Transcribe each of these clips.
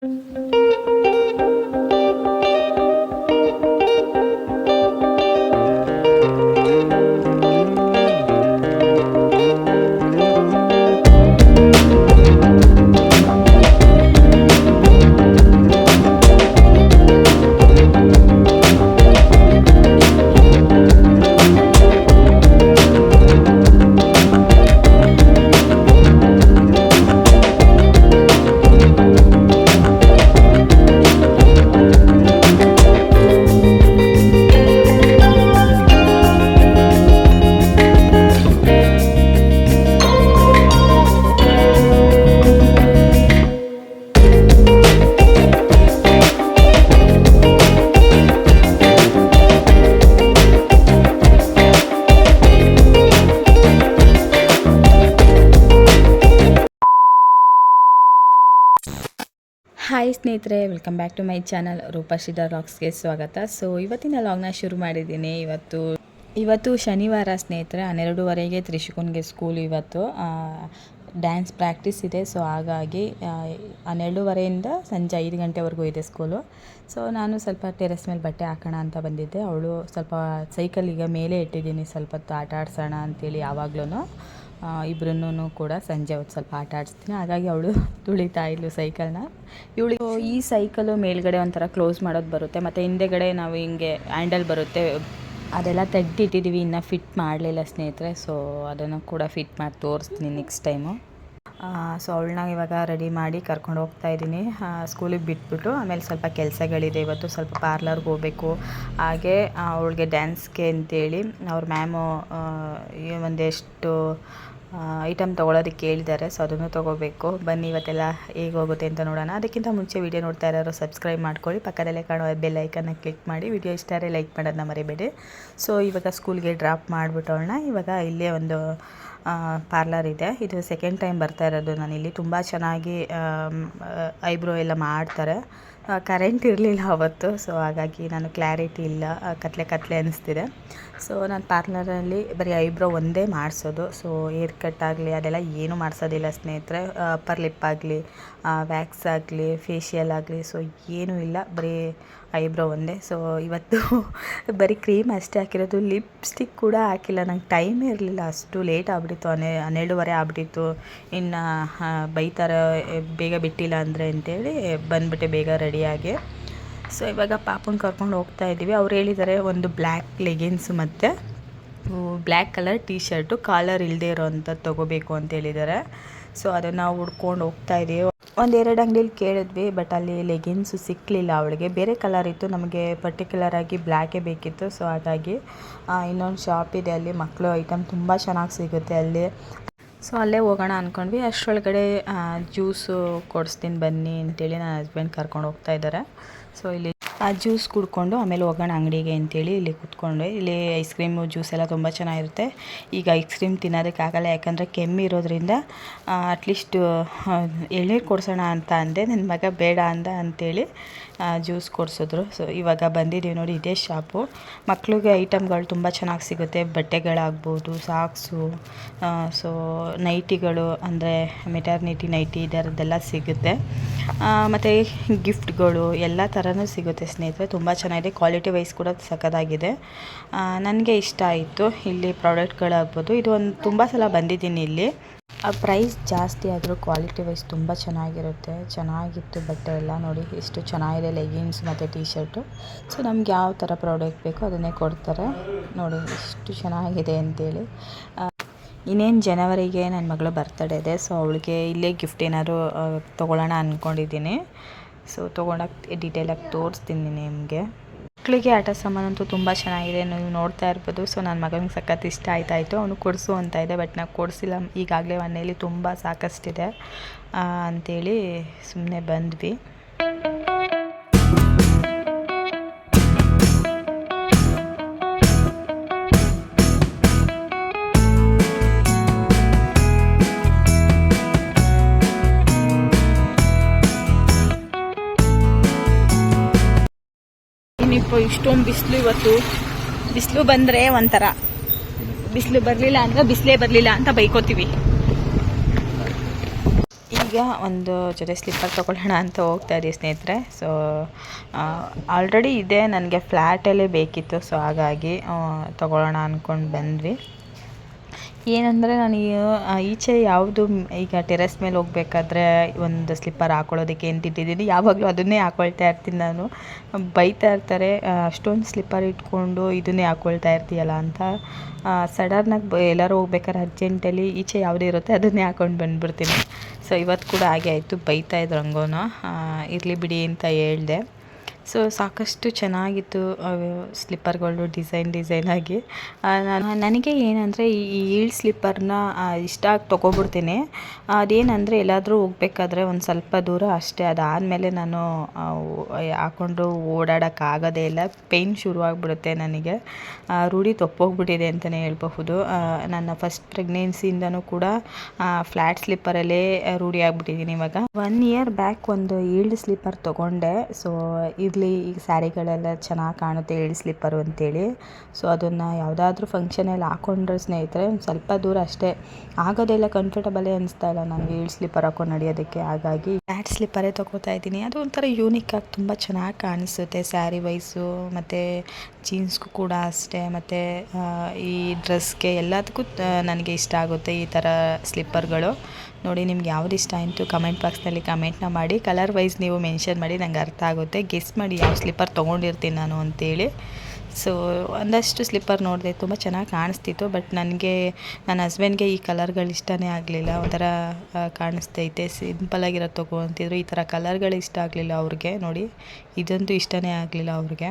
Hi ಸ್ನೇಹಿತರೆ, welcome back to my channel Roopashridhar ವ್ಲಾಗ್ಸ್ಗೆ ಸ್ವಾಗತ. ಸೊ ಇವತ್ತಿನ ವ್ಲಾಗ್ನ ಶುರು ಮಾಡಿದ್ದೀನಿ. ಇವತ್ತು ಶನಿವಾರ ಸ್ನೇಹಿತರೆ, 12:30ಗೆ ತ್ರಿಶುಕುನ್ಗೆ ಸ್ಕೂಲ್. ಇವತ್ತು ಡ್ಯಾನ್ಸ್ ಪ್ರಾಕ್ಟೀಸ್ ಇದೆ. ಸೊ ಹಾಗಾಗಿ 12:30ಇಂದ ಸಂಜೆ 5 ಗಂಟೆವರೆಗೂ ಇದೆ ಸ್ಕೂಲು. ಸೊ ನಾನು ಸ್ವಲ್ಪ ಟೆರೆಸ್ ಮೇಲೆ ಬಟ್ಟೆ ಹಾಕೋಣ ಅಂತ ಬಂದಿದ್ದೆ. ಅವಳು ಸ್ವಲ್ಪ ಸೈಕಲ್ ಮೇಲೆ ಇಟ್ಟಿದ್ದೀನಿ, ಸ್ವಲ್ಪ ಹೊತ್ತು ಆಟ ಆಡ್ಸೋಣ ಅಂತೇಳಿ. ಯಾವಾಗ್ಲೂ ಇಬ್ಬರನ್ನೂ ಕೂಡ ಸಂಜೆ ಹೊತ್ತು ಸ್ವಲ್ಪ ಆಟ ಆಡಿಸ್ತೀನಿ. ಹಾಗಾಗಿ ಅವಳು ತುಳಿತಾ ಇದ್ಲು ಸೈಕಲ್ನ. ಇವಳು ಈ ಸೈಕಲು ಮೇಲ್ಗಡೆ ಒಂಥರ ಕ್ಲೋಸ್ ಮಾಡೋದು ಬರುತ್ತೆ, ಮತ್ತು ಹಿಂದೆಗಡೆ ನಾವು ಹಿಂಗೆ ಹ್ಯಾಂಡಲ್ ಬರುತ್ತೆ, ಅದೆಲ್ಲ ತೆಗ್ದಿಟ್ಟಿದ್ದೀವಿ. ಇನ್ನೂ ಫಿಟ್ ಮಾಡಲಿಲ್ಲ ಸ್ನೇಹಿತರೆ. ಸೊ ಅದನ್ನು ಕೂಡ ಫಿಟ್ ಮಾಡಿ ತೋರಿಸ್ತೀನಿ ನೆಕ್ಸ್ಟ್ ಟೈಮು. ಸೊ ಅವಳನ್ನ ಇವಾಗ ರೆಡಿ ಮಾಡಿ ಕರ್ಕೊಂಡು ಹೋಗ್ತಾ ಇದ್ದೀನಿ ಸ್ಕೂಲಿಗೆ ಬಿಟ್ಬಿಟ್ಟು. ಆಮೇಲೆ ಸ್ವಲ್ಪ ಕೆಲಸಗಳಿದೆ. ಇವತ್ತು ಸ್ವಲ್ಪ ಪಾರ್ಲರ್ಗೆ ಹೋಗಬೇಕು. ಹಾಗೆ ಅವಳಿಗೆ ಡ್ಯಾನ್ಸ್ಗೆ ಅಂತೇಳಿ ಅವ್ರ ಮ್ಯಾಮು ಒಂದೆಷ್ಟು ಐಟಮ್ ತೊಗೊಳೋದಕ್ಕೆ ಹೇಳಿದ್ದಾರೆ. ಸೊ ಅದನ್ನು ತೊಗೋಬೇಕು. ಬನ್ನಿ ಇವತ್ತೆಲ್ಲ ಹೇಗೆ ಹೋಗುತ್ತೆ ಅಂತ ನೋಡೋಣ. ಅದಕ್ಕಿಂತ ಮುಂಚೆ ವೀಡಿಯೋ ನೋಡ್ತಾ ಇರೋರು ಸಬ್ಸ್ಕ್ರೈಬ್ ಮಾಡ್ಕೊಳ್ಳಿ, ಪಕ್ಕದಲ್ಲೇ ಕಾಣೋ ಬೆಲ್ ಐಕನ್ನ ಕ್ಲಿಕ್ ಮಾಡಿ. ವಿಡಿಯೋ ಇಷ್ಟ ಆದರೆ ಲೈಕ್ ಮಾಡೋದನ್ನ ಮರಿಬೇಡಿ. ಸೊ ಇವಾಗ ಸ್ಕೂಲ್ಗೆ ಡ್ರಾಪ್ ಮಾಡಿಬಿಟ್ಟು ಅವಳನ್ನ ಇವಾಗ ಇಲ್ಲೇ ಒಂದು ಪಾರ್ಲರ್ ಇದೆ. ಇದು ಸೆಕೆಂಡ್ ಟೈಮ್ ಬರ್ತಾ ಇರೋದು ನಾನಿಲ್ಲಿ. ತುಂಬ ಚೆನ್ನಾಗಿ ಐಬ್ರೋ ಎಲ್ಲ ಮಾಡ್ತಾರೆ. ಕರೆಂಟ್ ಇರಲಿಲ್ಲ ಅವತ್ತು, ಸೊ ಹಾಗಾಗಿ ನಾನು ಕ್ಲಾರಿಟಿ ಇಲ್ಲ, ಕತ್ಲೆ ಅನ್ನಿಸ್ತಿದೆ. ಸೊ ನಾನು ಪಾರ್ಲರಲ್ಲಿ ಬರೀ ಐಬ್ರೋ ಒಂದೇ ಮಾಡಿಸೋದು. ಸೊ ಹೇರ್ ಕಟ್ ಆಗಲಿ ಅದೆಲ್ಲ ಏನೂ ಮಾಡಿಸೋದಿಲ್ಲ ಸ್ನೇಹಿತರೆ. ಅಪ್ಪರ್ ಲಿಪ್ ಆಗಲಿ, ವ್ಯಾಕ್ಸ್ ಆಗಲಿ, ಫೇಶಿಯಲ್ ಆಗಲಿ, ಸೊ ಏನೂ ಇಲ್ಲ, ಬರೀ ಐಬ್ರೋ ಒಂದೇ. ಸೊ ಇವತ್ತು ಬರೀ ಕ್ರೀಮ್ ಅಷ್ಟೇ ಹಾಕಿರೋದು, ಲಿಪ್ಸ್ಟಿಕ್ ಕೂಡ ಹಾಕಿಲ್ಲ. ನಂಗೆ ಟೈಮೇ ಇರಲಿಲ್ಲ, ಅಷ್ಟು ಲೇಟ್ ಆಗಿಬಿಟ್ಟಿತ್ತು. 12:30 ಆಗಿಬಿಟ್ಟಿತ್ತು. ಇನ್ನು ಬೈತಾರೆ ಬೇಗ ಬಿಟ್ಟಿಲ್ಲ ಅಂದರೆ ಅಂತೇಳಿ ಬಂದುಬಿಟ್ಟೆ ಬೇಗ ರೆಡಿಯಾಗಿ. ಸೊ ಇವಾಗ ಪಾಪನ ಕರ್ಕೊಂಡು ಹೋಗ್ತಾ ಇದ್ದೀವಿ. ಅವ್ರು ಹೇಳಿದ್ದಾರೆ ಒಂದು ಬ್ಲ್ಯಾಕ್ ಲೆಗಿನ್ಸು ಮತ್ತು black colour T shirt collar ಇಲ್ಲದೆ ಇರೋವಂಥದ್ದು ತೊಗೋಬೇಕು ಅಂತ ಹೇಳಿದ್ದಾರೆ. ಸೊ ಅದನ್ನು ಹುಡ್ಕೊಂಡು ಹೋಗ್ತಾ ಇದ್ದೀವಿ. 1-2 ಅಂಗಡಿಲಿ ಕೇಳಿದ್ವಿ, ಬಟ್ ಅಲ್ಲಿ ಲೆಗಿನ್ಸು ಸಿಕ್ಕಲಿಲ್ಲ ಅವಳಿಗೆ. ಬೇರೆ ಕಲರ್ ಇತ್ತು, ನಮಗೆ ಪರ್ಟಿಕ್ಯುಲರಾಗಿ ಬ್ಲ್ಯಾಕೇ ಬೇಕಿತ್ತು. ಸೊ ಹಾಗಾಗಿ ಇನ್ನೊಂದು ಶಾಪ್ ಇದೆ, ಅಲ್ಲಿ ಮಕ್ಕಳು ಐಟಮ್ ತುಂಬ ಚೆನ್ನಾಗಿ ಸಿಗುತ್ತೆ ಅಲ್ಲಿ. ಸೊ ಅಲ್ಲೇ ಹೋಗೋಣ ಅಂದ್ಕೊಂಡ್ವಿ. ಅಷ್ಟರೊಳಗಡೆ ಜ್ಯೂಸು ಕೊಡಿಸ್ತೀನಿ ಬನ್ನಿ ಅಂತೇಳಿ ನನ್ನ ಹಸ್ಬೆಂಡ್ ಕರ್ಕೊಂಡು ಹೋಗ್ತಾ ಇದ್ದಾರೆ. ಸೊ ಇಲ್ಲಿ ಜ್ಯೂಸ್ ಕುಡ್ಕೊಂಡು ಆಮೇಲೆ ಹೋಗೋಣ ಅಂಗಡಿಗೆ ಅಂತೇಳಿ ಇಲ್ಲಿ ಕೂತ್ಕೊಂಡೆ. ಇಲ್ಲಿ ಐಸ್ ಕ್ರೀಮು ಜ್ಯೂಸ್ ಎಲ್ಲ ತುಂಬ ಚೆನ್ನಾಗಿರುತ್ತೆ. ಈಗ ಐಸ್ ಕ್ರೀಮ್ ತಿನ್ನೋದಕ್ಕಾಗಲ್ಲ, ಯಾಕಂದರೆ ಕೆಮ್ಮಿರೋದ್ರಿಂದ ಅಟ್ಲೀಸ್ಟ್ ಎಳ್ನೀರು ಕೊಡಿಸೋಣ ಅಂತ ಅಂದೆ. ನನ್ನ ಮಗ ಬೇಡ ಅಂತೇಳಿ ಜ್ಯೂಸ್ ಕೊಡಿಸಿದ್ರು. ಸೊ ಇವಾಗ ಬಂದಿದ್ದೀವಿ ನೋಡಿ, ಇದೇ ಶಾಪು. ಮಕ್ಳಿಗೆ ಐಟಮ್ಗಳು ತುಂಬ ಚೆನ್ನಾಗಿ ಸಿಗುತ್ತೆ. ಬಟ್ಟೆಗಳಾಗ್ಬೋದು, ಸಾಕ್ಸು, ಸೊ ನೈಟಿಗಳು ಅಂದರೆ ಮೆಟರ್ನಿಟಿ ನೈಟಿ ಇದರದ್ದೆಲ್ಲ ಸಿಗುತ್ತೆ. ಮತ್ತು ಗಿಫ್ಟ್ಗಳು ಎಲ್ಲ ಥರನೂ ಸಿಗುತ್ತೆ ಸ್ನೇಹಿತರೆ. ತುಂಬ ಚೆನ್ನಾಗಿದೆ, ಕ್ವಾಲಿಟಿ ವೈಸ್ ಕೂಡ ಸಖತ್ತಾಗಿದೆ. ನನಗೆ ಇಷ್ಟ ಆಯಿತು ಇಲ್ಲಿ ಪ್ರಾಡಕ್ಟ್ಗಳಾಗ್ಬೋದು. ಇದು ಒಂದು ತುಂಬ ಸಲ ಬಂದಿದ್ದೀನಿ ಇಲ್ಲಿ. ಪ್ರೈಸ್ ಜಾಸ್ತಿ ಆದರೂ ಕ್ವಾಲಿಟಿ ವೈಸ್ ತುಂಬ ಚೆನ್ನಾಗಿತ್ತು ಬಟ್ಟೆ ಎಲ್ಲ. ನೋಡಿ ಎಷ್ಟು ಚೆನ್ನಾಗಿದೆ, ಲೆಗಿನ್ಸ್ ಮತ್ತು ಟೀ ಶರ್ಟು. ಸೊ ನಮ್ಗೆ ಯಾವ ಥರ ಪ್ರಾಡಕ್ಟ್ ಬೇಕೋ ಅದನ್ನೇ ಕೊಡ್ತಾರೆ. ನೋಡಿ ಎಷ್ಟು ಚೆನ್ನಾಗಿದೆ ಅಂತೇಳಿ. ಇನ್ನೇನು ಜನವರಿಗೆ ನನ್ನ ಮಗಳು ಬರ್ತಡೇ ಇದೆ. ಸೊ ಅವಳಿಗೆ ಇಲ್ಲೇ ಗಿಫ್ಟ್ ಏನಾದ್ರು ತೊಗೊಳ್ಳೋಣ ಅಂದ್ಕೊಂಡಿದ್ದೀನಿ. ಸೊ ತೊಗೊಂಡಾಗ ಡೀಟೇಲಾಗಿ ತೋರಿಸ್ತೀನಿ ನಿಮಗೆ. ಮಕ್ಕಳಿಗೆ ಆಟ ಸಾಮಾನಂತೂ ತುಂಬ ಚೆನ್ನಾಗಿದೆ, ನೀವು ನೋಡ್ತಾ ಇರ್ಬೋದು. ಸೊ ನನ್ನ ಮಗನಿಗೆ ಸಖತ್ ಇಷ್ಟ ಆಯಿತು. ಅವನು ಕೊಡಿಸು ಅಂತ ಇದೆ, ಬಟ್ ನಾವು ಕೊಡಿಸಿಲ್ಲ. ಈಗಾಗಲೇ ಮನೆಯಲ್ಲಿ ತುಂಬ ಸಾಕಷ್ಟಿದೆ ಅಂಥೇಳಿ ಸುಮ್ಮನೆ ಬಂದ್ವಿ. ಇಷ್ಟೊಂದು ಬಿಸಿಲು, ಇವತ್ತು ಬಿಸಿಲು ಬಂದರೆ ಒಂಥರ, ಬಿಸಿಲು ಬರಲಿಲ್ಲ ಅಂದರೆ ಬಿಸಿಲೇ ಬರಲಿಲ್ಲ ಅಂತ ಬೈಕೋತೀವಿ. ಈಗ ಈಗ ಒಂದು ಜೊತೆ ಸ್ಲಿಪ್ಪರ್ ತೊಗೊಳ್ಳೋಣ ಅಂತ ಹೋಗ್ತಾ ಇದ್ದೀವಿ ಸ್ನೇಹಿತರೆ. ಸೊ ಆಲ್ರೆಡಿ ಇದೆ, ನನಗೆ ಫ್ಲ್ಯಾಟಲ್ಲೇ ಬೇಕಿತ್ತು. ಸೊ ಹಾಗಾಗಿ ತೊಗೊಳ್ಳೋಣ ಅಂದ್ಕೊಂಡು ಬಂದ್ವಿ. ಏನಂದರೆ ನಾನು ಈಚೆ ಯಾವುದು ಈಗ ಟೆರೆಸ್ ಮೇಲೆ ಹೋಗ್ಬೇಕಾದ್ರೆ ಒಂದು ಸ್ಲಿಪ್ಪರ್ ಹಾಕ್ಕೊಳ್ಳೋದಕ್ಕೆ ಅಂತ ಇಟ್ಟಿದ್ದೀನಿ. ಯಾವಾಗಲೂ ಅದನ್ನೇ ಹಾಕ್ಕೊಳ್ತಾ ಇರ್ತೀನಿ. ನಾನು ಬೈತಾ ಇರ್ತಾರೆ, ಅಷ್ಟೊಂದು ಸ್ಲಿಪ್ಪರ್ ಇಟ್ಕೊಂಡು ಇದನ್ನೇ ಹಾಕ್ಕೊಳ್ತಾ ಇರ್ತೀಯಲ್ಲ ಅಂತ. ಸಡನ್ನಾಗಿ ಎಲ್ಲರೂ ಹೋಗ್ಬೇಕಾದ್ರೆ ಅರ್ಜೆಂಟಲ್ಲಿ ಈಚೆ ಯಾವುದೇ ಇರುತ್ತೆ ಅದನ್ನೇ ಹಾಕ್ಕೊಂಡು ಬಂದುಬಿಡ್ತೀನಿ. ಸೊ ಇವತ್ತು ಕೂಡ ಹಾಗೆ ಆಯಿತು, ಬೈತಾಯಿದ್ರು ಹಂಗೋನು. ಇರಲಿ ಬಿಡಿ ಅಂತ ಹೇಳಿದೆ. ಸೊ ಸಾಕಷ್ಟು ಚೆನ್ನಾಗಿತ್ತು ಸ್ಲಿಪ್ಪರ್ಗಳು ಡಿಸೈನಾಗಿ. ನನಗೆ ಏನಂದರೆ ಈ ಹೀಲ್ ಸ್ಲಿಪ್ಪರ್ನ ಇಷ್ಟ ಆಗಿ ತೊಗೊಬಿಡ್ತೀನಿ. ಅದೇನಂದರೆ ಎಲ್ಲಾದರೂ ಹೋಗ್ಬೇಕಾದ್ರೆ ಒಂದು ಸ್ವಲ್ಪ ದೂರ ಅಷ್ಟೇ, ಅದಾದಮೇಲೆ ನಾನು ಹಾಕ್ಕೊಂಡು ಓಡಾಡೋಕ್ಕಾಗೋದೇ ಇಲ್ಲ. ಪೇಯ್ನ್ ಶುರುವಾಗ್ಬಿಡುತ್ತೆ ನನಗೆ. ರೂಢಿ ತಪ್ಪೋಗ್ಬಿಟ್ಟಿದೆ ಅಂತಲೇ ಹೇಳ್ಬಹುದು. ನನ್ನ ಫಸ್ಟ್ ಪ್ರೆಗ್ನೆನ್ಸಿಯಿಂದನೂ ಕೂಡ ಫ್ಲ್ಯಾಟ್ ಸ್ಲಿಪ್ಪರಲ್ಲೇ ರೂಢಿ ಆಗಿಬಿಟ್ಟಿದ್ದೀನಿ ಇವಾಗ. 1 ಇಯರ್ ಬ್ಯಾಕ್ ಒಂದು ಹೀಲ್ಡ್ ಸ್ಲಿಪ್ಪರ್ ತೊಗೊಂಡೆ. ಸೊ ಇರಲಿ, ಈಗ ಸ್ಯಾರಿಗಳೆಲ್ಲ ಚೆನ್ನಾಗಿ ಕಾಣುತ್ತೆ ಹೀಲ್ಡ್ ಸ್ಲಿಪ್ಪರು ಅಂತೇಳಿ. ಸೊ ಅದನ್ನು ಯಾವುದಾದ್ರೂ ಫಂಕ್ಷನಲ್ಲಿ ಹಾಕ್ಕೊಂಡ್ರೆ ಸ್ನೇಹಿತರೆ ಒಂದು ಸ್ವಲ್ಪ ದೂರ ಅಷ್ಟೇ, ಆಗೋದೆಲ್ಲ ಕಂಫರ್ಟಬಲೇ ಅನಿಸ್ತಾ ಇಲ್ಲ ನನಗೆ ಹೀಲ್ಡ್ ಸ್ಲಿಪ್ಪರ್ ಹಾಕ್ಕೊಂಡು ನಡೆಯೋದಕ್ಕೆ. ಹಾಗಾಗಿ ಫ್ಲ್ಯಾಟ್ ಸ್ಲಿಪ್ಪರೇ ತೊಗೋತಾ ಇದ್ದೀನಿ. ಅದು ಒಂಥರ ಯೂನಿಕ್ಕಾಗಿ ತುಂಬ ಚೆನ್ನಾಗಿ ಕಾಣಿಸುತ್ತೆ ಸ್ಯಾರಿ ವೈಸು, ಮತ್ತು ಜೀನ್ಸ್ಗೂ ಕೂಡ ಅಷ್ಟೇ, ಮತ್ತು ಈ ಡ್ರೆಸ್ಗೆ ಎಲ್ಲದಕ್ಕೂ ನನಗೆ ಇಷ್ಟ ಆಗುತ್ತೆ ಈ ಥರ ಸ್ಲಿಪ್ಪರ್ಗಳು. ನೋಡಿ, ನಿಮ್ಗೆ ಯಾವ್ದು ಇಷ್ಟ ಆಯಿತು ಕಮೆಂಟ್ ಬಾಕ್ಸ್ನಲ್ಲಿ ಕಮೆಂಟ್ನ ಮಾಡಿ. ಕಲರ್ ವೈಸ್ ನೀವು ಮೆನ್ಷನ್ ಮಾಡಿ, ನಂಗೆ ಅರ್ಥ ಆಗುತ್ತೆ. ಗೆಸ್ ಮಾಡಿ ಯಾವ ಸ್ಲಿಪ್ಪರ್ ತೊಗೊಂಡಿರ್ತೀನಿ ನಾನು ಅಂತೇಳಿ. ಸೊ ಒಂದಷ್ಟು ಸ್ಲಿಪ್ಪರ್ ನೋಡಿದೆ, ತುಂಬ ಚೆನ್ನಾಗಿ ಕಾಣಿಸ್ತಿತ್ತು. ಬಟ್ ನನಗೆ ನನ್ನ ಹಸ್ಬೆಂಡ್ಗೆ ಈ ಕಲರ್ಗಳು ಇಷ್ಟನೇ ಆಗಲಿಲ್ಲ. ಒಂಥರ ಕಾಣಿಸ್ತೈತೆ, ಸಿಂಪಲಾಗಿರೋದು ತೊಗೊ ಅಂತಿದ್ರು. ಈ ಥರ ಕಲರ್ಗಳು ಇಷ್ಟ ಆಗಲಿಲ್ಲ ಅವ್ರಿಗೆ. ನೋಡಿ, ಇದಂತೂ ಇಷ್ಟನೇ ಆಗಲಿಲ್ಲ ಅವ್ರಿಗೆ.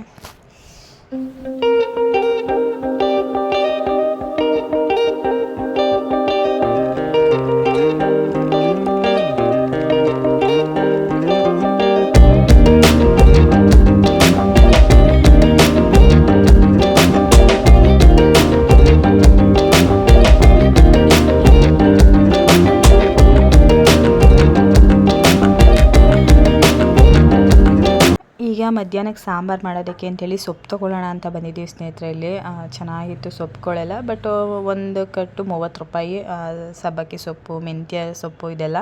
ಈಗ ಮಧ್ಯಾಹ್ನಕ್ಕೆ ಸಾಂಬಾರು ಮಾಡೋದಕ್ಕೆ ಅಂತೇಳಿ ಸೊಪ್ಪು ತೊಗೊಳ್ಳೋಣ ಅಂತ ಬಂದಿದ್ದೀವಿ ಸ್ನೇಹಿತರೆ. ಇಲ್ಲಿ ಚೆನ್ನಾಗಿತ್ತು ಸೊಪ್ಪುಗಳೆಲ್ಲ. ಬಟ್ ಒಂದು ಕಟ್ಟು 30 ರೂಪಾಯಿ. ಸಬ್ಬಕ್ಕಿ ಸೊಪ್ಪು, ಮೆಂತ್ಯ ಸೊಪ್ಪು ಇದೆಲ್ಲ.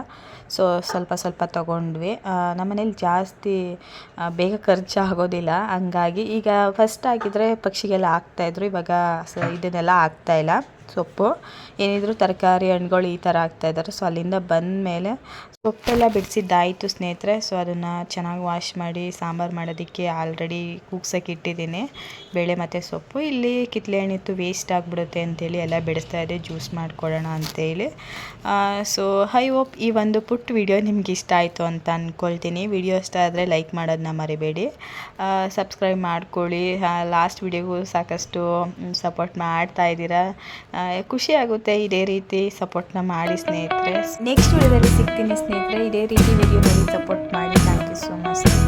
ಸೊ ಸ್ವಲ್ಪ ತೊಗೊಂಡ್ವಿ. ನಮ್ಮನೇಲಿ ಜಾಸ್ತಿ ಬೇಗ ಖರ್ಚು ಆಗೋದಿಲ್ಲ. ಹಂಗಾಗಿ ಈಗ ಫಸ್ಟ್ ಆಗಿದ್ದರೆ ಪಕ್ಷಿಗೆಲ್ಲ ಹಾಕ್ತಾಯಿದ್ರು, ಇವಾಗ ಇದನ್ನೆಲ್ಲ ಹಾಕ್ತಾಯಿಲ್ಲ. ಸೊಪ್ಪು ಏನಿದ್ರು ತರಕಾರಿ, ಹಣ್ಣುಗಳು ಈ ಥರ ಹಾಕ್ತಾಯಿದ್ದಾರೆ. ಸೊ ಅಲ್ಲಿಂದ ಬಂದ ಮೇಲೆ ಸೊಪ್ಪೆಲ್ಲ ಬಿಡಿಸಿದ್ದಾಯಿತು ಸ್ನೇಹಿತರೆ. ಸೊ ಅದನ್ನು ಚೆನ್ನಾಗಿ ವಾಶ್ ಮಾಡಿ ಸಾಂಬಾರು ಮಾಡೋದಕ್ಕೆ ಆಲ್ರೆಡಿ ಕೂಗ್ಸೋಕೆ ಇಟ್ಟಿದ್ದೀನಿ, ಬೇಳೆ ಮತ್ತು ಸೊಪ್ಪು. ಇಲ್ಲಿ ಕಿತ್ತಳೆ ಹಣ್ಣಿತ್ತು, ವೇಸ್ಟ್ ಆಗಿಬಿಡುತ್ತೆ ಅಂತೇಳಿ ಎಲ್ಲ ಬಿಡಿಸ್ತಾ ಇದ್ದೆ, ಜ್ಯೂಸ್ ಮಾಡ್ಕೊಳ್ಳೋಣ ಅಂತೇಳಿ. ಸೊ ಐ ಹೋಪ್ ಈ ಒಂದು ಪುಟ್ಟ ವಿಡಿಯೋ ನಿಮ್ಗೆ ಇಷ್ಟ ಆಯಿತು ಅಂತ ಅಂದ್ಕೊಳ್ತೀನಿ. ವಿಡಿಯೋ ಇಷ್ಟ ಆದರೆ ಲೈಕ್ ಮಾಡೋದನ್ನ ಮರಿಬೇಡಿ, ಸಬ್ಸ್ಕ್ರೈಬ್ ಮಾಡ್ಕೊಳ್ಳಿ. ಲಾಸ್ಟ್ ವಿಡಿಯೋಗೂ ಸಾಕಷ್ಟು ಸಪೋರ್ಟ್ ಮಾಡ್ತಾ ಇದ್ದೀರಾ, ಖುಷಿ ಆಗುತ್ತೆ. ಇದೇ ರೀತಿ ಸಪೋರ್ಟ್ನ ಮಾಡಿ ಸ್ನೇಹಿತರೆ. ನೆಕ್ಸ್ಟ್ ವಿಡಿಯೋದಲ್ಲಿ ಸಿಗ್ತೀನಿ ಸ್ನೇಹಿತರೆ. ಇದೇ ರೀತಿ ವಿಡಿಯೋ ನೋಡಿ ಸಪೋರ್ಟ್ ಮಾಡಿ. Thank you so much.